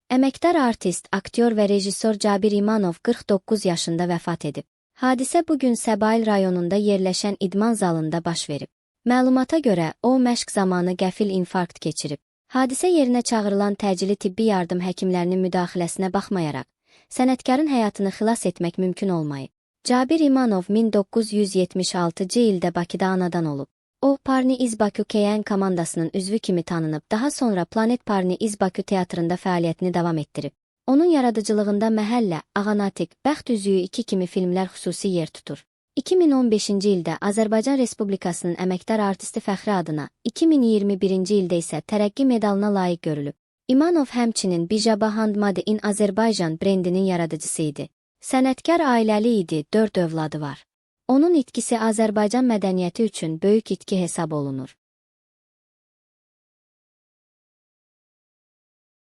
Əməkdar artist, aktyor və rejissor Cabir İmanov 49 yaşında vəfat edib. Hadisə bugün Səbail rayonunda yerləşən idman zalında baş verib. Məlumata görə, o məşq zamanı qəfil infarkt keçirib. Hadisə yerinə çağırılan təcili tibbi yardım həkimlərinin müdaxiləsinə baxmayaraq, sənətkarın həyatını xilas etmək mümkün olmayıb. Cabir İmanov 1976-cı ildə Bakıda anadan olub. O, Parni iz Bakü KN komandasının üzvü kimi tanınıb, daha sonra Planet Parni iz Bakü teatrında fəaliyyətini davam etdirib. Onun yaradıcılığında Məhəllə, Ağanatik, Bəxt üzüyü 2 kimi filmlər xüsusi yer tutur. 2015-ci ildə Azərbaycan Respublikasının əməkdar artisti fəxri adına, 2021-ci ildə isə tərəqqi medalına layiq görülüb. İmanov həmçinin Bijaba Hand Made in Azərbaycan brendinin yaradıcısı idi. Sənətkar ailəli idi, 4 övladı var. Onun itkisi Azərbaycan mədəniyyəti üçün böyük itki hesab olunur.